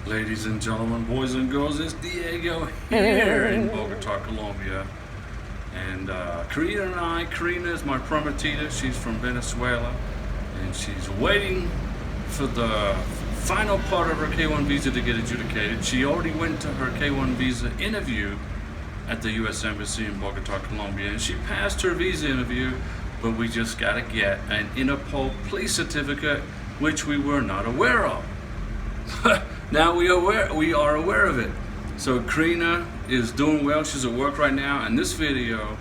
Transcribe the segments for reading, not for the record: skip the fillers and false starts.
Ladies and gentlemen, boys and girls, it's Diego here in Bogotá, Colombia. And Karina is my prometida. She's from Venezuela, and she's waiting for the final part of her K1 visa to get adjudicated. She already went to her K1 visa interview at the U.S. Embassy in Bogotá, Colombia, and she passed her visa interview, but we just got to get an Interpol police certificate, which we were not aware of. Now we are aware of it. So Karina is doing well. She's at work right now, and this video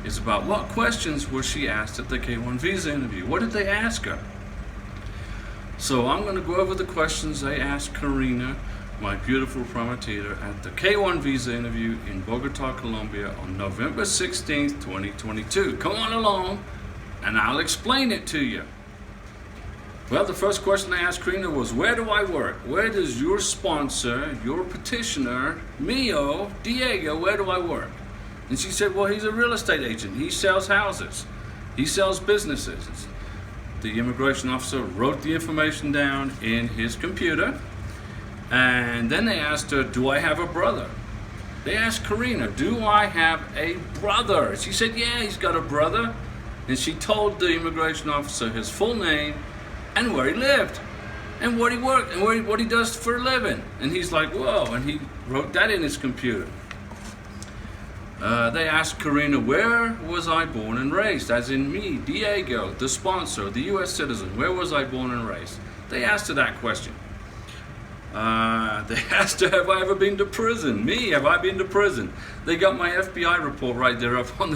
is about what questions were she asked at the K1 visa interview. What did they ask her? So I'm going to go over the questions they asked Karina, my beautiful prometida, at the K1 visa interview in Bogotá, Colombia on November 16th, 2022. Come on along, and I'll explain it to you. Well, the first question I asked Karina was, where do I work? Where does your sponsor, your petitioner, Mio, Diego, where do I work? And she said, well, he's a real estate agent. He sells houses. He sells businesses. The immigration officer wrote the information down in his computer. And then they asked her, do I have a brother? They asked Karina, do I have a brother? She said, yeah, he's got a brother. And she told the immigration officer his full name, and where he lived, and what he worked, and what he does for a living. And he's like, whoa, and he wrote that in his computer. They asked Karina, where was I born and raised? As in me, Diego, the sponsor, the U.S. citizen, where was I born and raised? They asked her that question. They asked her, have I ever been to prison? Me, have I been to prison? They got my FBI report right there up on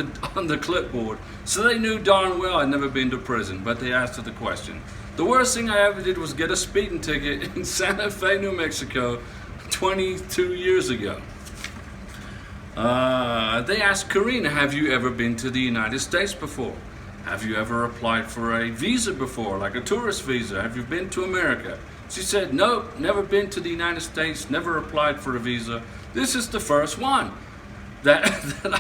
the clipboard. So they knew darn well I'd never been to prison, but they asked her the question. The worst thing I ever did was get a speeding ticket in Santa Fe, New Mexico, 22 years ago. They asked Karina, have you ever been to the United States before? Have you ever applied for a visa before, like a tourist visa? Have you been to America? She said, nope, never been to the United States, never applied for a visa. This is the first one that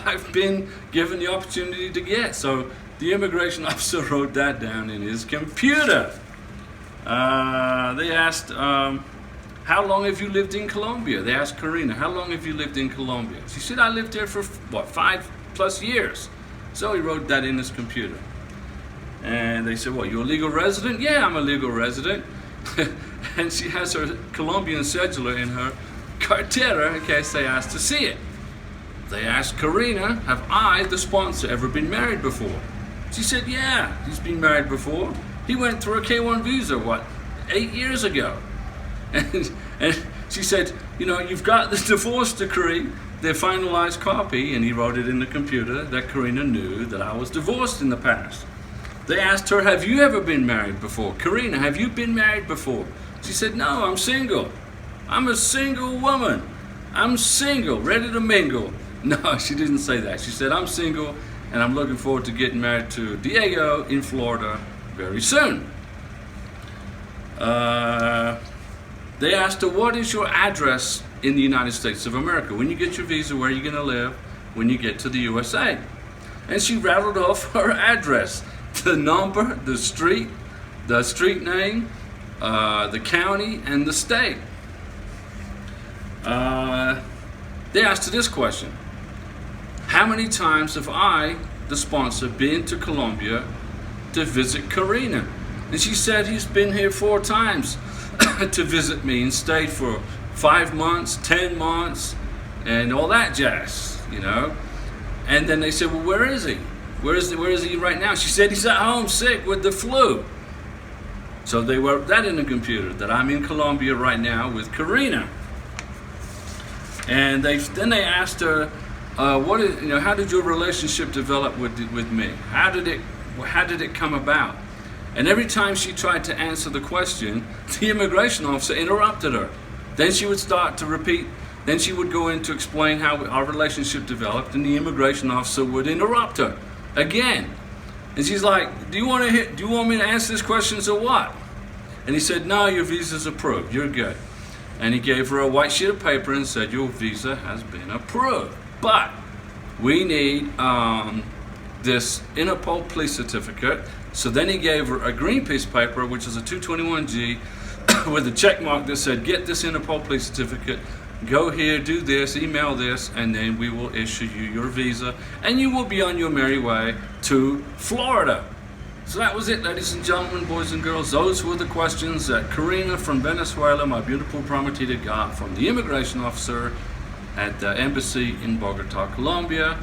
I've been given the opportunity to get. So the immigration officer wrote that down in his computer. They asked, how long have you lived in Colombia? They asked Karina, how long have you lived in Colombia? She said, I lived here for, 5+ years. So he wrote that in his computer. And they said, well, you're a legal resident? Yeah, I'm a legal resident. And she has her Colombian cedula in her cartera in case they asked to see it. They asked Karina, have I, the sponsor, ever been married before? She said, yeah, he's been married before. He went through a K1 visa, 8 years ago. And she said, you know, you've got the divorce decree, the finalized copy, and he wrote it in the computer that Karina knew that I was divorced in the past. They asked her, have you ever been married before? Karina, have you been married before? She said, no, I'm single. I'm a single woman. I'm single, ready to mingle. No, she didn't say that. She said, I'm single, and I'm looking forward to getting married to Diego in Florida very soon. They asked her, what is your address in the United States of America? When you get your visa, where are you going to live when you get to the USA? And she rattled off her address, the number, the street name, the county, and the state. They asked her this question. How many times have I, the sponsor, been to Colombia to visit Karina? And she said he's been here 4 times to visit me and stayed for 5 months, 10 months, and all that jazz, you know. And then they said, well, where is he? Where is he right now? She said he's at home sick with the flu. So they wrote that in the computer, that I'm in Colombia right now with Karina. And then they asked her, how did your relationship develop with me? How did it come about? And every time she tried to answer the question, the immigration officer interrupted her. Then she would start to repeat. Then she would go in to explain how our relationship developed, and the immigration officer would interrupt her again. And she's like, do you want me to answer this question or what? And he said, no, your visa's approved. You're good. And he gave her a white sheet of paper and said, your visa has been approved. But we need this Interpol police certificate. So then he gave her a green piece of paper, which is a 221G, with a check mark that said, get this Interpol police certificate, go here, do this, email this, and then we will issue you your visa, and you will be on your merry way to Florida. So that was it, ladies and gentlemen, boys and girls. Those were the questions that Karina from Venezuela, my beautiful prometida, got from the immigration officer at the embassy in Bogotá, Colombia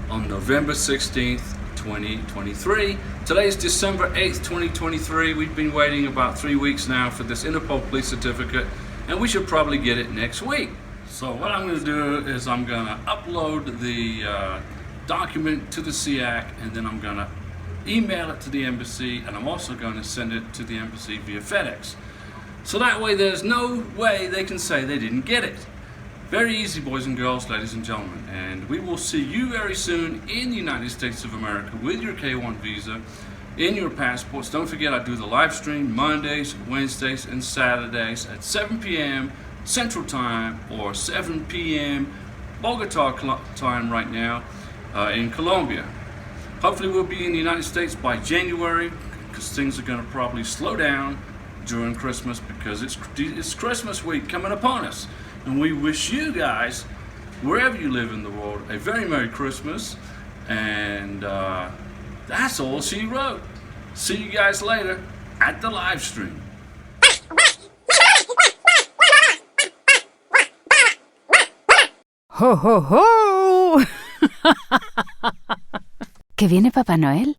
on November 16th, 2023. Today's December 8th, 2023. We've been waiting about 3 weeks now for this Interpol police certificate, and we should probably get it next week. So what I'm going to do is I'm going to upload the document to the SEAC, and then I'm going to email it to the embassy, and I'm also going to send it to the embassy via FedEx. So that way there's no way they can say they didn't get it. Very easy, boys and girls, ladies and gentlemen, and we will see you very soon in the United States of America with your K-1 visa, in your passports. Don't forget, I do the live stream Mondays, Wednesdays, and Saturdays at 7 p.m. Central Time or 7 p.m. Bogotá time right now in Colombia. Hopefully we'll be in the United States by January, because things are going to probably slow down during Christmas, because it's Christmas week coming upon us. And we wish you guys, wherever you live in the world, a very Merry Christmas. And that's all she wrote. See you guys later at the live stream. ¡Ho, ho, ho! ¿Que viene Papá Noel?